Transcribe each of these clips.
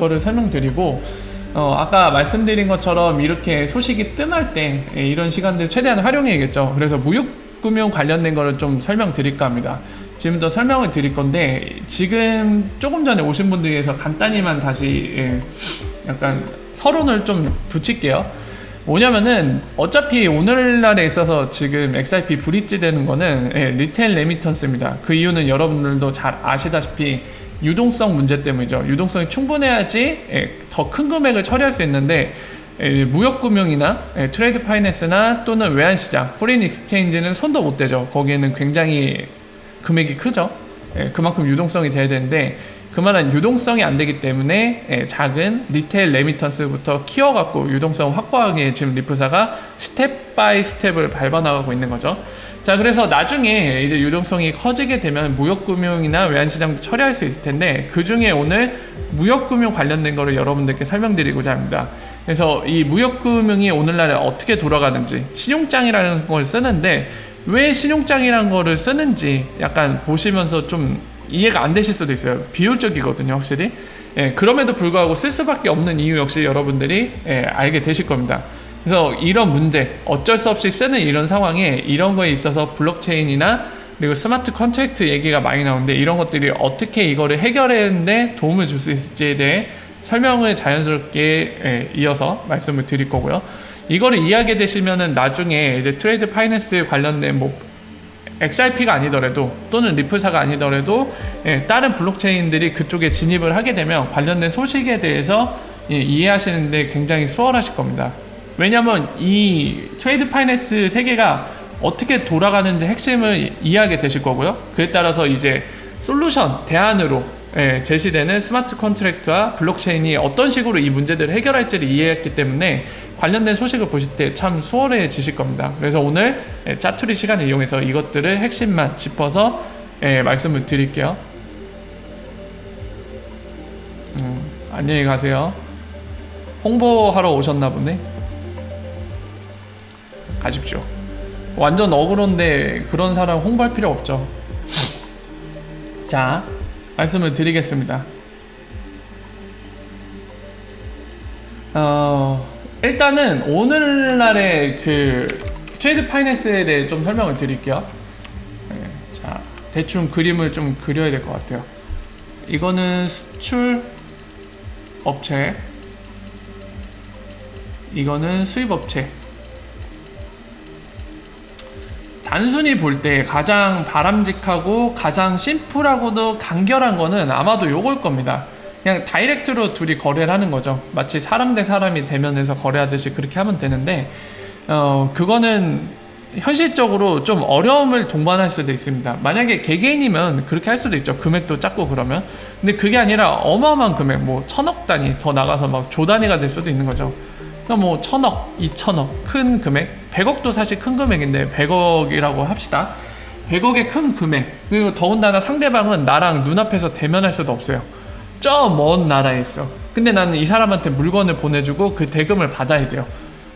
이거를 설명드리고, 아까 말씀드린 것처럼 이렇게 소식이 뜸할 때 이런 시간들 최대한 활용해야겠죠. 그래서 무역금융 관련된 거를 좀 설명드릴까 합니다. 지금부터 설명을 드릴 건데, 지금 조금 전에 오신 분들 위해서 간단히만 다시 약간 서론을 좀 붙일게요. 뭐냐면은 어차피 오늘날에 있어서 지금 XRP 브릿지 되는 거는 리테일 레미턴스입니다. 그 이유는 여러분들도 잘 아시다시피 유동성 문제 때문이죠. 유동성이 충분해야지 더 큰 금액을 처리할 수 있는데, 무역금융이나 트레이드 파이낸스나 또는 외환시장, 포린 익스체인지는 손도 못 대죠. 거기에는 굉장히 금액이 크죠. 그만큼 유동성이 돼야 되는데, 그만한 유동성이 안 되기 때문에 작은 리테일 레미턴스부터 키워갖고 유동성 확보하기에 지금 리플사가 스텝 바이 스텝을 밟아나가고 있는 거죠. 자, 그래서 나중에 이제 유동성이 커지게 되면 무역금융이나 외환시장도 처리할 수 있을 텐데, 그 중에 오늘 무역금융 관련된 거를 여러분들께 설명드리고자 합니다. 그래서 이 무역금융이 오늘날에 어떻게 돌아가는지, 신용장이라는 걸 쓰는데 왜 신용장이라는 거를 쓰는지 약간 보시면서 좀 이해가 안 되실 수도 있어요. 비효율적이거든요, 확실히. 그럼에도 불구하고 쓸 수밖에 없는 이유 역시 여러분들이 알게 되실 겁니다. 그래서 이런 문제, 어쩔 수 없이 쓰는 이런 상황에 이런 거에 있어서 블록체인이나 그리고 스마트 컨트랙트 얘기가 많이 나오는데, 이런 것들이 어떻게 이거를 해결하는데 도움을 줄 수 있을지에 대해 설명을 자연스럽게 이어서 말씀을 드릴 거고요. 이거를 이해하게 되시면은 나중에 이제 트레이드 파이낸스 관련된 XRP가 아니더라도 또는 리플사가 아니더라도 다른 블록체인들이 그쪽에 진입을 하게 되면 관련된 소식에 대해서 이해하시는데 굉장히 수월하실 겁니다. 왜냐면 이 트레이드 파이낸스 세계가 어떻게 돌아가는지 핵심을 이해하게 되실 거고요. 그에 따라서 이제 솔루션, 대안으로 제시되는 스마트 컨트랙트와 블록체인이 어떤 식으로 이 문제들을 해결할지를 이해했기 때문에 관련된 소식을 보실 때 참 수월해지실 겁니다. 그래서 오늘 짜투리 시간을 이용해서 이것들을 핵심만 짚어서 말씀을 드릴게요. 안녕히 가세요. 홍보하러 오셨나 보네. 가십시오. 완전 어그로인데 그런 사람 홍보할 필요 없죠. 자, 말씀을 드리겠습니다. 일단은 오늘날의 그 트레이드 파이낸스에 대해 좀 설명을 드릴게요. 자, 대충 그림을 좀 그려야 될 것 같아요. 이거는 수출 업체, 이거는 수입 업체. 단순히 볼 때 가장 바람직하고 가장 심플하고도 간결한 거는 아마도 요걸 겁니다. 그냥 다이렉트로 둘이 거래를 하는 거죠. 마치 사람 대 사람이 대면해서 거래하듯이 그렇게 하면 되는데, 그거는 현실적으로 좀 어려움을 동반할 수도 있습니다. 만약에 개개인이면 그렇게 할 수도 있죠. 금액도 작고 그러면. 근데 그게 아니라 어마어마한 금액, 뭐 1000억 단위 더 나가서 막 조 단위가 될 수도 있는 거죠. 그러니까 뭐 1000억, 2000억 큰 금액, 100억도 사실 큰 금액인데 100억이라고 합시다. 100억의 큰 금액, 그리고 더군다나 상대방은 나랑 눈앞에서 대면할 수도 없어요. 저 먼 나라에 있어. 근데 나는 이 사람한테 물건을 보내주고 그 대금을 받아야 돼요.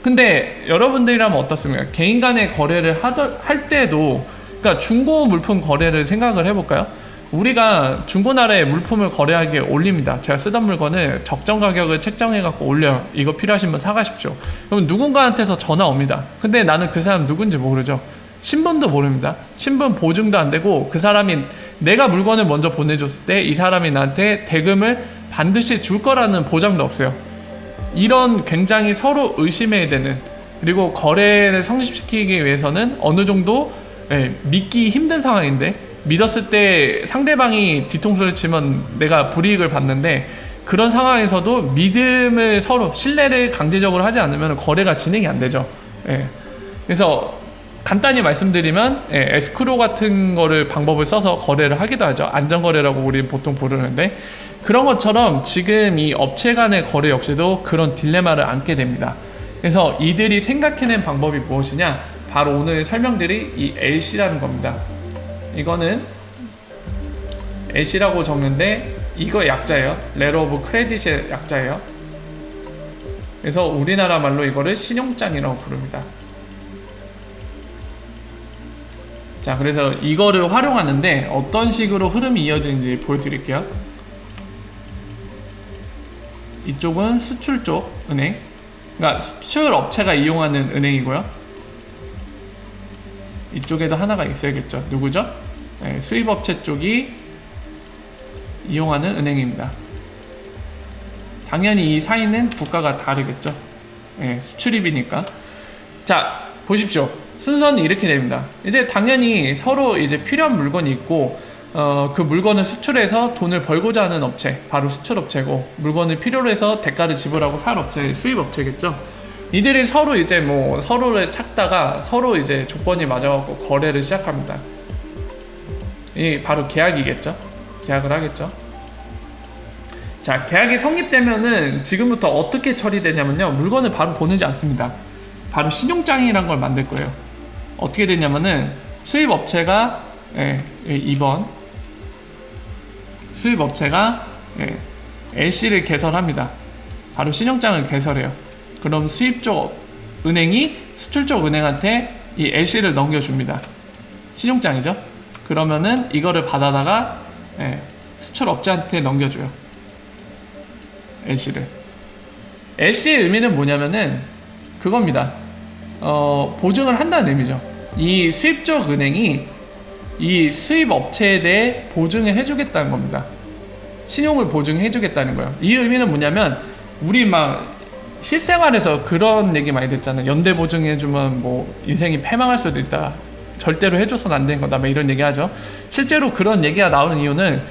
근데 여러분들이라면 어떻습니까? 개인 간의 거래를 할 때도, 그러니까 중고 물품 거래를 생각을 해볼까요? 우리가 중고나라에 물품을 거래하기에 올립니다. 제가 쓰던 물건을 적정 가격을 책정해 갖고 올려요. 이거 필요하신 분 사가십시오. 그럼 누군가한테서 전화 옵니다. 근데 나는 그 사람 누군지 모르죠. 신분도 모릅니다. 신분 보증도 안 되고, 그 사람이 내가 물건을 먼저 보내줬을 때 이 사람이 나한테 대금을 반드시 줄 거라는 보장도 없어요. 이런 굉장히 서로 의심해야 되는, 그리고 거래를 성립시키기 위해서는 어느 정도 믿기 힘든 상황인데, 믿었을 때 상대방이 뒤통수를 치면 내가 불이익을 받는데, 그런 상황에서도 믿음을 서로, 신뢰를 강제적으로 하지 않으면 거래가 진행이 안 되죠. 그래서 간단히 말씀드리면 에스크로 같은 거를 방법을 써서 거래를 하기도 하죠. 안전거래라고 우리 보통 부르는데, 그런 것처럼 지금 이 업체 간의 거래 역시도 그런 딜레마를 안게 됩니다. 그래서 이들이 생각해낸 방법이 무엇이냐, 바로 오늘 설명드릴 이 LC라는 겁니다. 이거는 LC라고 적는데 이거 약자예요. 레터 오브 크레딧의 약자예요. 그래서 우리나라 말로 이거를 신용장이라고 부릅니다. 자, 그래서 이거를 활용하는데 어떤 식으로 흐름이 이어지는지 보여드릴게요. 이쪽은 수출 쪽 은행, 그러니까 수출 업체가 이용하는 은행이고요. 이쪽에도 하나가 있어야겠죠. 누구죠? 네, 수입업체 쪽이 이용하는 은행입니다. 당연히 이 사이는 국가가 다르겠죠. 네, 수출입이니까. 자, 보십시오. 순서는 이렇게 됩니다. 이제 당연히 서로 이제 필요한 물건이 있고, 그 물건을 수출해서 돈을 벌고자 하는 업체, 바로 수출업체고, 물건을 필요로 해서 대가를 지불하고 살 업체, 수입업체겠죠. 이들이 서로 이제 뭐 서로를 찾다가 서로 이제 조건이 맞아갖고 거래를 시작합니다. 이 바로 계약이겠죠. 계약을 하겠죠. 자, 계약이 성립되면은 지금부터 어떻게 처리되냐면요, 물건을 바로 보내지 않습니다. 바로 신용장이란 걸 만들 거예요. 어떻게 되냐면은 수입업체가 2번 수입업체가 LC를 개설합니다. 바로 신용장을 개설해요. 그럼 수입 쪽 은행이 수출 쪽 은행한테 이 LC를 넘겨줍니다. 신용장이죠. 그러면은 이거를 받아다가 수출 업체한테 넘겨줘요. LC를. LC의 의미는 뭐냐면은 그겁니다. 보증을 한다는 의미죠. 이 수입 쪽 은행이 이 수입 업체에 대해 보증을 해주겠다는 겁니다. 신용을 보증해주겠다는 거예요. 이 의미는 뭐냐면, 우리 막 실생활에서 그런 얘기 많이 듣잖아요. 연대 보증해주면 뭐 인생이 패망할 수도 있다, 절대로 해줘서는 안 되는 거다, 막 이런 얘기 하죠. 실제로 그런 얘기가 나오는 이유는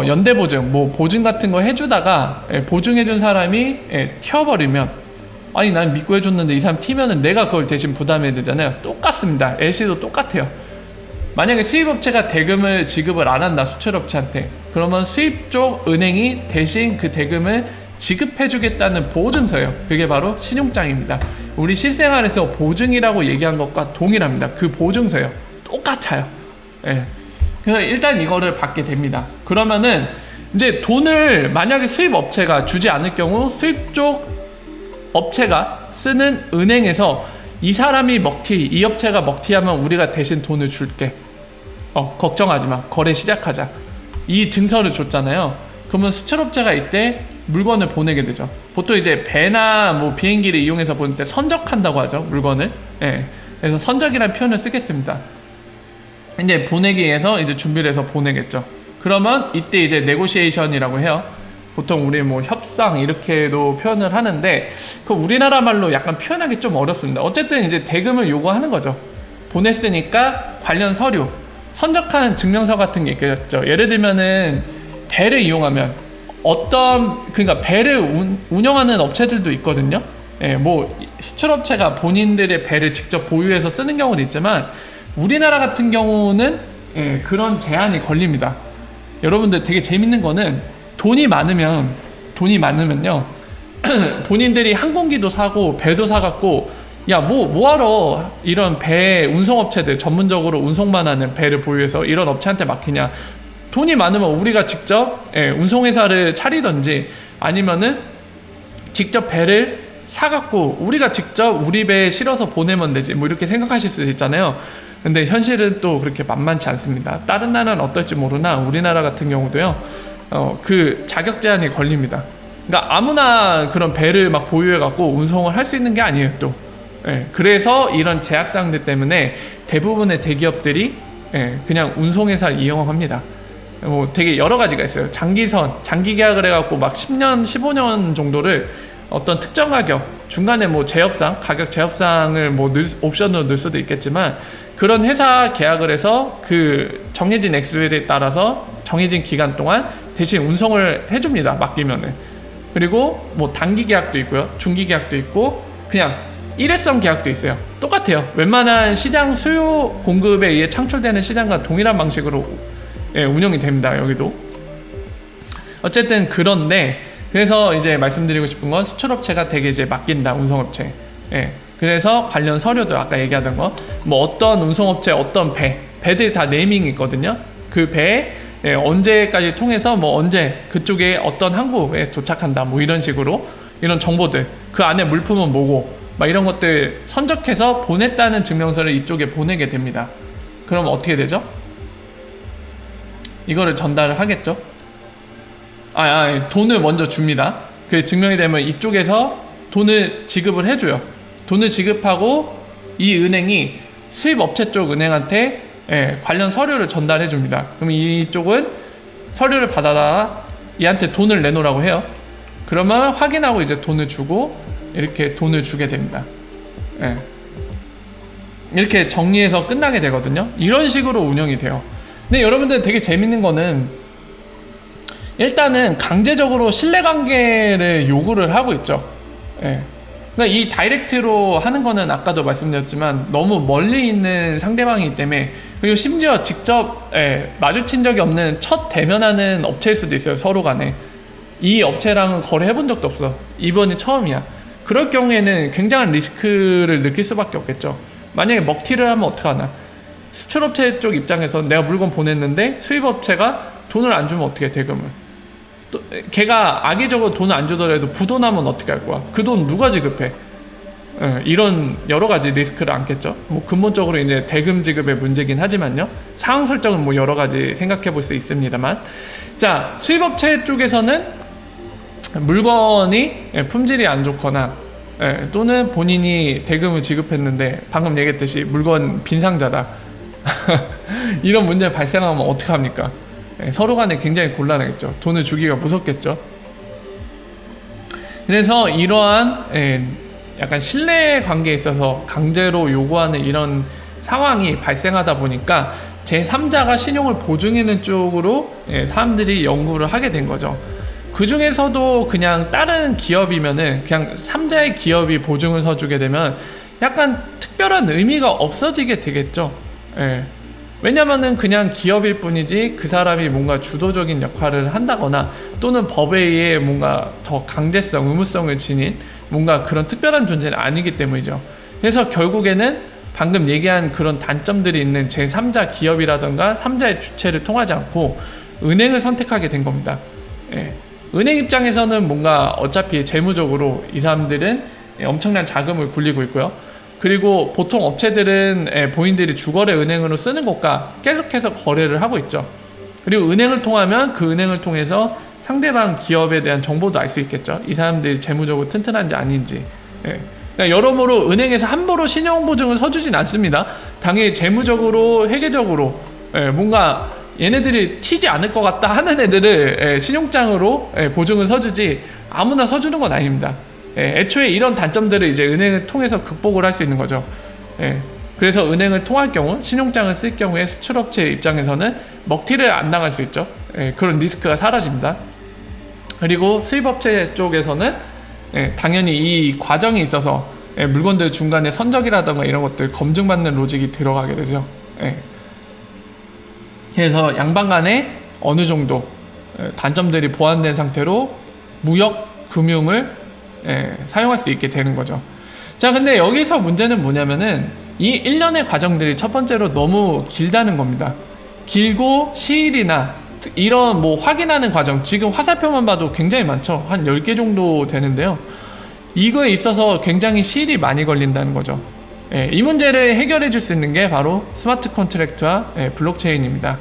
연대 보증, 뭐 보증 같은 거 해주다가 보증해준 사람이 튀어버리면, 아니 난 믿고 해줬는데 이 사람 튀면은 내가 그걸 대신 부담해야 되잖아요. 똑같습니다. LC도 똑같아요. 만약에 수입업체가 대금을 지급을 안 한다, 수출업체한테, 그러면 수입 쪽 은행이 대신 그 대금을 지급해주겠다는 보증서예요. 그게 바로 신용장입니다. 우리 실생활에서 보증이라고 얘기한 것과 동일합니다. 그 보증서예요. 똑같아요. 예. 그래서 일단 이거를 받게 됩니다. 그러면은 이제 돈을 만약에 수입업체가 주지 않을 경우, 수입 쪽 업체가 쓰는 은행에서 이 사람이 먹튀, 이 업체가 먹튀하면 우리가 대신 돈을 줄게, 걱정하지 마, 거래 시작하자, 이 증서를 줬잖아요. 그러면 수출업체가 이때 물건을 보내게 되죠. 보통 이제 배나 뭐 비행기를 이용해서 보낼 때 선적한다고 하죠, 물건을. 그래서 선적이라는 표현을 쓰겠습니다. 이제 보내기 위해서 이제 준비를 해서 보내겠죠. 그러면 이때 이제 네고시에이션이라고 해요. 보통 우리 뭐 협상 이렇게도 표현을 하는데, 그 우리나라 말로 약간 표현하기 좀 어렵습니다. 어쨌든 이제 대금을 요구하는 거죠. 보냈으니까 관련 서류, 선적한 증명서 같은 게 있겠죠. 예를 들면은 배를 이용하면 그러니까 배를 운영하는 업체들도 있거든요. 뭐 수출업체가 본인들의 배를 직접 보유해서 쓰는 경우도 있지만, 우리나라 같은 경우는 그런 제한이 걸립니다. 여러분들 되게 재밌는 거는, 돈이 많으면요 본인들이 항공기도 사고 배도 사갖고, 야 뭐하러 이런 배 운송업체들, 전문적으로 운송만 하는 배를 보유해서 이런 업체한테 맡기냐. 돈이 많으면 우리가 직접 운송회사를 차리던지, 아니면은 직접 배를 사갖고 우리가 직접 우리 배에 실어서 보내면 되지, 뭐 이렇게 생각하실 수 있잖아요. 근데 현실은 또 그렇게 만만치 않습니다. 다른 나라는 어떨지 모르나 우리나라 같은 경우도요, 그 자격 제한이 걸립니다. 그러니까 아무나 그런 배를 막 보유해갖고 운송을 할 수 있는 게 아니에요, 또. 그래서 이런 제약사항들 때문에 대부분의 대기업들이 그냥 운송회사를 이용합니다. 뭐 되게 여러 가지가 있어요. 장기 계약을 해갖고 막 10년, 15년 정도를 어떤 특정 가격, 중간에 뭐 가격 제협상을 뭐 옵션으로 넣을 수도 있겠지만, 그런 회사 계약을 해서 그 정해진 액수에 따라서 정해진 기간 동안 대신 운송을 해줍니다, 맡기면은. 그리고 뭐 단기 계약도 있고요, 중기 계약도 있고, 그냥 일회성 계약도 있어요. 똑같아요. 웬만한 시장 수요 공급에 의해 창출되는 시장과 동일한 방식으로 운영이 됩니다, 여기도. 어쨌든 그런데, 그래서 이제 말씀드리고 싶은 건, 수출업체가 되게 이제 맡긴다, 운송업체. 그래서 관련 서류도 아까 얘기하던 거, 뭐 어떤 운송업체, 어떤 배들이 다 네이밍이 있거든요. 그 배에 언제까지 통해서 뭐 언제 그쪽에 어떤 항구에 도착한다, 뭐 이런 식으로, 이런 정보들, 그 안에 물품은 뭐고, 막 이런 것들 선적해서 보냈다는 증명서를 이쪽에 보내게 됩니다. 그럼 어떻게 되죠? 이거를 전달을 하겠죠. 돈을 먼저 줍니다. 그 증명이 되면 이쪽에서 돈을 지급을 해줘요. 돈을 지급하고 이 은행이 수입 업체 쪽 은행한테 관련 서류를 전달해 줍니다. 그럼 이쪽은 서류를 받아다 얘한테 돈을 내놓으라고 해요. 그러면 확인하고 이제 돈을 주고 이렇게 돈을 주게 됩니다. 이렇게 정리해서 끝나게 되거든요. 이런 식으로 운영이 돼요. 근데 여러분들 되게 재밌는 거는 일단은 강제적으로 신뢰관계를 요구를 하고 있죠. 그러니까 이 다이렉트로 하는 거는 아까도 말씀드렸지만 너무 멀리 있는 상대방이기 때문에, 그리고 심지어 직접 마주친 적이 없는 첫 대면하는 업체일 수도 있어요. 서로 간에 이 업체랑은 거래해본 적도 없어, 이번이 처음이야. 그럴 경우에는 굉장한 리스크를 느낄 수밖에 없겠죠. 만약에 먹튀를 하면 어떡하나. 수출업체 쪽 입장에서 내가 물건 보냈는데 수입업체가 돈을 안 주면 어떻게 해, 대금을. 또 걔가 악의적으로 돈을 안 주더라도 부도나면 어떻게 할 거야. 그 돈 누가 지급해. 이런 여러 가지 리스크를 안겠죠. 뭐 근본적으로 이제 대금 지급의 문제긴 하지만요. 상황 설정은 뭐 여러 가지 생각해 볼 수 있습니다만. 자, 수입업체 쪽에서는 물건이 품질이 안 좋거나 또는 본인이 대금을 지급했는데 방금 얘기했듯이 물건 빈 상자다. 이런 문제 발생하면 어떡합니까? 서로 간에 굉장히 곤란하겠죠. 돈을 주기가 무섭겠죠. 그래서 이러한 약간 신뢰 관계에 있어서 강제로 요구하는 이런 상황이 발생하다 보니까 제3자가 신용을 보증하는 쪽으로 사람들이 연구를 하게 된 거죠. 그 중에서도 그냥 다른 기업이면은 그냥 3자의 기업이 보증을 서주게 되면 약간 특별한 의미가 없어지게 되겠죠. 왜냐면은 그냥 기업일 뿐이지 그 사람이 뭔가 주도적인 역할을 한다거나 또는 법에 의해 뭔가 더 강제성, 의무성을 지닌 뭔가 그런 특별한 존재는 아니기 때문이죠. 그래서 결국에는 방금 얘기한 그런 단점들이 있는 제3자 기업이라던가 3자의 주체를 통하지 않고 은행을 선택하게 된 겁니다. 은행 입장에서는 뭔가 어차피 재무적으로 이 사람들은 엄청난 자금을 굴리고 있고요. 그리고 보통 업체들은 본인들이 주거래 은행으로 쓰는 곳과 계속해서 거래를 하고 있죠. 그리고 은행을 통하면 그 은행을 통해서 상대방 기업에 대한 정보도 알 수 있겠죠. 이 사람들이 재무적으로 튼튼한지 아닌지. 그러니까 여러모로 은행에서 함부로 신용보증을 서주진 않습니다. 당연히 재무적으로, 회계적으로 뭔가 얘네들이 튀지 않을 것 같다 하는 애들을 신용장으로 보증을 서주지 아무나 서주는 건 아닙니다. 애초에 이런 단점들을 이제 은행을 통해서 극복을 할 수 있는 거죠. 그래서 은행을 통할 경우, 신용장을 쓸 경우에 수출업체 입장에서는 먹튀를 안 당할 수 있죠. 그런 리스크가 사라집니다. 그리고 수입업체 쪽에서는 당연히 이 과정에 있어서 물건들 중간에 선적이라던가 이런 것들 검증받는 로직이 들어가게 되죠. 그래서 양방 간에 어느 정도 단점들이 보완된 상태로 무역, 금융을 사용할 수 있게 되는 거죠. 자, 근데 여기서 문제는 뭐냐면은 이 일련의 과정들이 첫 번째로 너무 길다는 겁니다. 길고 시일이나 이런 뭐 확인하는 과정, 지금 화살표만 봐도 굉장히 많죠. 한 10개 정도 되는데요. 이거에 있어서 굉장히 시일이 많이 걸린다는 거죠. 이 문제를 해결해 줄 수 있는 게 바로 스마트 컨트랙트와 블록체인입니다.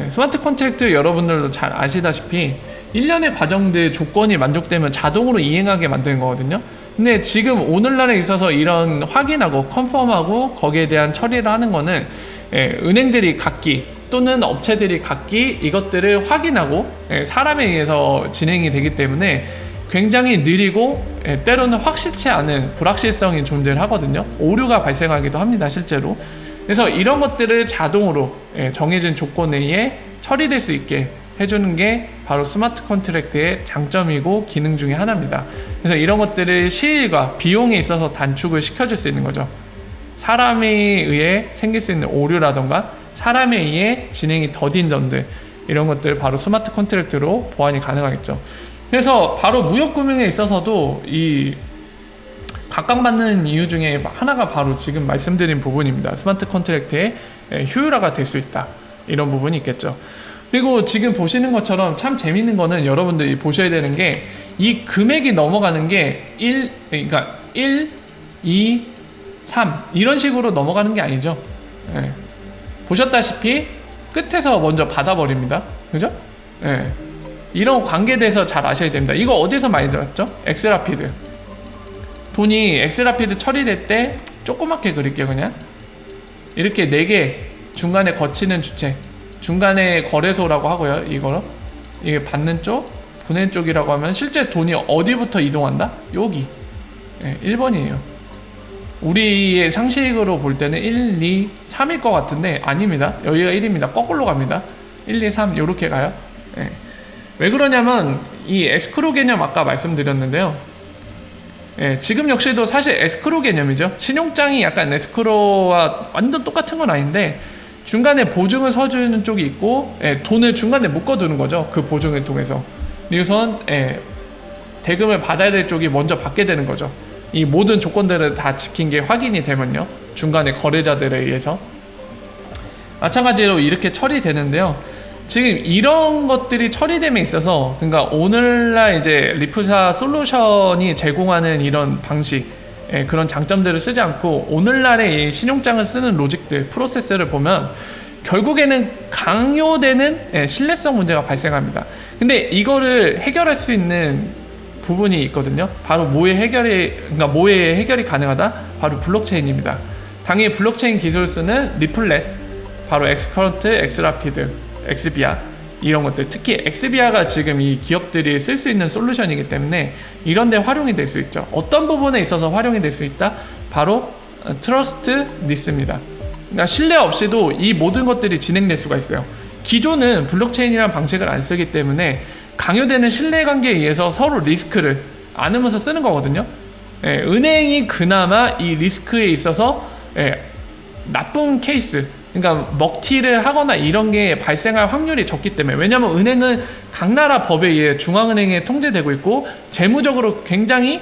스마트 컨트랙트 여러분들도 잘 아시다시피 일련의 과정들 조건이 만족되면 자동으로 이행하게 만드는 거거든요. 근데 지금 오늘날에 있어서 이런 확인하고 컨펌하고 거기에 대한 처리를 하는 거는 은행들이 각기 또는 업체들이 각기 이것들을 확인하고 사람에 의해서 진행이 되기 때문에 굉장히 느리고 때로는 확실치 않은 불확실성이 존재를 하거든요. 오류가 발생하기도 합니다, 실제로. 그래서 이런 것들을 자동으로 정해진 조건에 의해 처리될 수 있게 해주는 게 바로 스마트 컨트랙트의 장점이고 기능 중에 하나입니다. 그래서 이런 것들을 시일과 비용에 있어서 단축을 시켜줄 수 있는 거죠. 사람에 의해 생길 수 있는 오류라던가 사람에 의해 진행이 더딘 점들, 이런 것들 바로 스마트 컨트랙트로 보완이 가능하겠죠. 그래서 바로 무역금융에 있어서도 이 각광받는 이유 중에 하나가 바로 지금 말씀드린 부분입니다. 스마트 컨트랙트의 효율화가 될 수 있다, 이런 부분이 있겠죠. 그리고 지금 보시는 것처럼 참 재밌는 거는 여러분들이 보셔야 되는 게 이 금액이 넘어가는 게 1, 2, 3 이런 식으로 넘어가는 게 아니죠. 보셨다시피 끝에서 먼저 받아버립니다. 그죠? 이런 관계에 대해서 잘 아셔야 됩니다. 이거 어디서 많이 들었죠? 엑스라피드. 돈이 엑스라피드 처리될 때 조그맣게 그릴게요. 그냥 이렇게 4개 중간에 거치는 주체, 중간에 거래소라고 하고요. 이게 받는 쪽, 보내는 쪽이라고 하면 실제 돈이 어디부터 이동한다? 여기 1번이에요. 우리의 상식으로 볼 때는 1, 2, 3일 것 같은데 아닙니다. 여기가 1입니다. 거꾸로 갑니다. 1, 2, 3 이렇게 가요. 왜 그러냐면 이 에스크로 개념 아까 말씀드렸는데요. 지금 역시도 사실 에스크로 개념이죠. 신용장이 약간 에스크로와 완전 똑같은 건 아닌데 중간에 보증을 서주는 쪽이 있고 돈을 중간에 묶어두는 거죠. 그 보증을 통해서. 우선 대금을 받아야 될 쪽이 먼저 받게 되는 거죠. 이 모든 조건들을 다 지킨 게 확인이 되면요. 중간에 거래자들에 의해서. 마찬가지로 이렇게 처리되는데요. 지금 이런 것들이 처리됨에 있어서 그러니까 오늘날 이제 리프사 솔루션이 제공하는 이런 방식 그런 장점들을 쓰지 않고 오늘날의 이 신용장을 쓰는 로직들 프로세스를 보면 결국에는 강요되는 신뢰성 문제가 발생합니다. 근데 이거를 해결할 수 있는 부분이 있거든요. 바로 뭐의 해결이 가능하다? 바로 블록체인입니다. 당연히 블록체인 기술을 쓰는 리플렛, 바로 엑스커런트, 엑스라피드, 엑스비아 이런 것들, 특히 엑스비아가 지금 이 기업들이 쓸 수 있는 솔루션이기 때문에 이런 데 활용이 될 수 있죠. 어떤 부분에 있어서 활용이 될 수 있다? 바로 트러스트 리스입니다. 그러니까 신뢰 없이도 이 모든 것들이 진행될 수가 있어요. 기존은 블록체인이라는 방식을 안 쓰기 때문에 강요되는 신뢰관계에 의해서 서로 리스크를 안으면서 쓰는 거거든요. 은행이 그나마 이 리스크에 있어서 나쁜 케이스, 그러니까 먹튀를 하거나 이런 게 발생할 확률이 적기 때문에. 왜냐하면 은행은 각 나라 법에 의해 중앙은행에 통제되고 있고 재무적으로 굉장히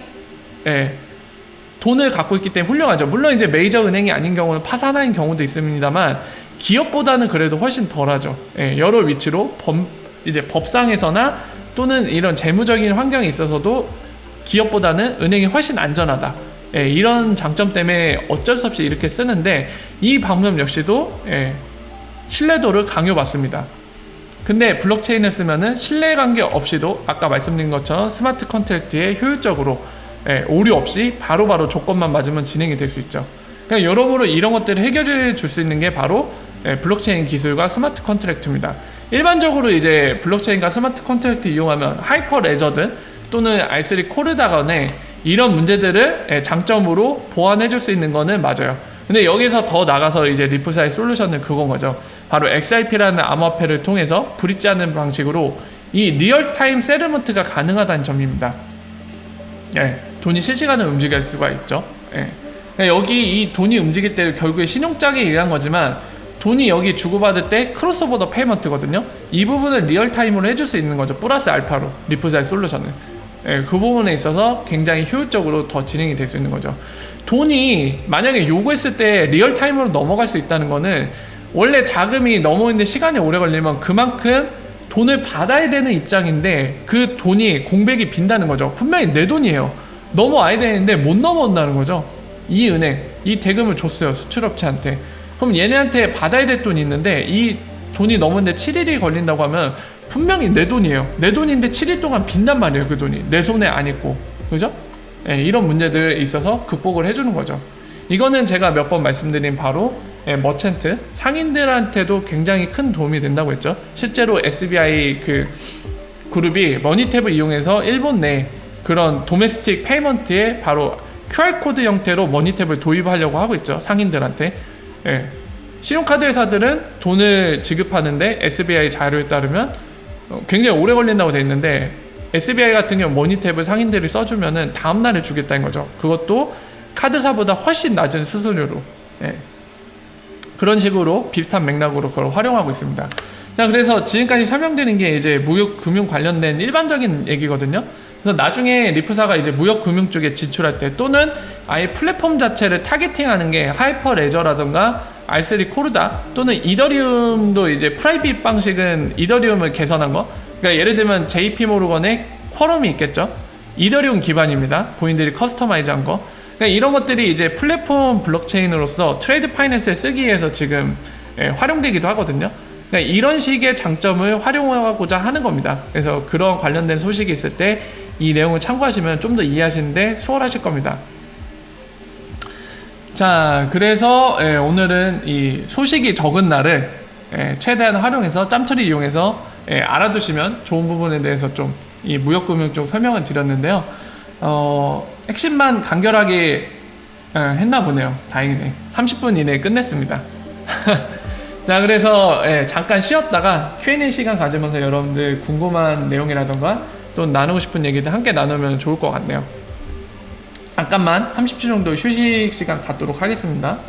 돈을 갖고 있기 때문에 훌륭하죠. 물론 이제 메이저 은행이 아닌 경우는 파산한 경우도 있습니다만 기업보다는 그래도 훨씬 덜하죠. 여러 위치로 이제 법상에서나 또는 이런 재무적인 환경에 있어서도 기업보다는 은행이 훨씬 안전하다. 이런 장점 때문에 어쩔 수 없이 이렇게 쓰는데 이 방법 역시도 신뢰도를 강요받습니다. 근데 블록체인을 쓰면은 신뢰관계 없이도 아까 말씀드린 것처럼 스마트 컨트랙트에 효율적으로 오류 없이 바로바로 조건만 맞으면 진행이 될 수 있죠. 그러니까 여러모로 이런 것들을 해결해 줄 수 있는 게 바로 블록체인 기술과 스마트 컨트랙트입니다. 일반적으로 이제 블록체인과 스마트 컨트랙트 이용하면 하이퍼 레저든 또는 R3 코르다건의 이런 문제들을 장점으로 보완해 줄 수 있는 거는 맞아요. 근데 여기서 더 나가서 이제 리프사의 솔루션은 그건 거죠. 바로 XRP라는 암호화폐를 통해서 브릿지하는 방식으로 이 리얼타임 세르먼트가 가능하다는 점입니다. 돈이 실시간으로 움직일 수가 있죠. 그러니까 여기 이 돈이 움직일 때 결국에 신용장에 의한 거지만 돈이 여기 주고받을 때 크로스보더 페이먼트거든요. 이 부분을 리얼타임으로 해줄 수 있는 거죠. 플러스 알파로 리프사의 솔루션은. 그 부분에 있어서 굉장히 효율적으로 더 진행이 될 수 있는 거죠. 돈이 만약에 요구했을 때 리얼타임으로 넘어갈 수 있다는 거는 원래 자금이 넘어오는데 시간이 오래 걸리면 그만큼 돈을 받아야 되는 입장인데 그 돈이 공백이 빈다는 거죠. 분명히 내 돈이에요. 넘어와야 되는데 못 넘어온다는 거죠. 이 은행, 이 대금을 줬어요. 수출업체한테. 그럼 얘네한테 받아야 될 돈이 있는데 이 돈이 넘었는데 7일이 걸린다고 하면 분명히 내 돈이에요. 내 돈인데 7일 동안 빈단 말이에요. 그 돈이 내 손에 안 있고, 그죠? 이런 문제들에 있어서 극복을 해주는 거죠. 이거는 제가 몇 번 말씀드린 바로 머챈트 상인들한테도 굉장히 큰 도움이 된다고 했죠. 실제로 SBI 그 그룹이 머니탭을 이용해서 일본 내 그런 도메스틱 페이먼트에 바로 QR코드 형태로 머니탭을 도입하려고 하고 있죠. 상인들한테. 신용카드 회사들은 돈을 지급하는데 SBI 자료에 따르면 굉장히 오래 걸린다고 돼 있는데 SBI 같은 경우 머니탭을 상인들이 써주면은 다음날에 주겠다는 거죠. 그것도 카드사보다 훨씬 낮은 수수료로. 그런 식으로 비슷한 맥락으로 그걸 활용하고 있습니다. 자, 그래서 지금까지 설명드린 게 이제 무역금융 관련된 일반적인 얘기거든요. 그래서 나중에 리프사가 이제 무역금융 쪽에 진출할 때 또는 아예 플랫폼 자체를 타겟팅하는 게 하이퍼 레저라든가 R3 코르다 또는 이더리움도 이제 프라이빗 방식은 이더리움을 개선한 거. 그러니까 예를 들면 JP 모르건의 쿼럼이 있겠죠. 이더리움 기반입니다. 본인들이 커스터마이즈한 거. 그러니까 이런 것들이 이제 플랫폼 블록체인으로서 트레이드 파이낸스에 쓰기 위해서 지금 활용되기도 하거든요. 그러니까 이런 식의 장점을 활용하고자 하는 겁니다. 그래서 그런 관련된 소식이 있을 때 이 내용을 참고하시면 좀 더 이해하시는데 수월하실 겁니다. 자, 그래서 오늘은 이 소식이 적은 날을 최대한 활용해서 짬처리 이용해서 알아두시면 좋은 부분에 대해서 좀 이 무역금융 쪽 설명을 드렸는데요. 핵심만 간결하게 했나 보네요. 다행이네. 30분 이내에 끝냈습니다. 자, 그래서 잠깐 쉬었다가 Q&A 시간 가지면서 여러분들 궁금한 내용이라던가 또 나누고 싶은 얘기들 함께 나누면 좋을 것 같네요. 잠깐만 30초 정도 휴식 시간 갖도록 하겠습니다.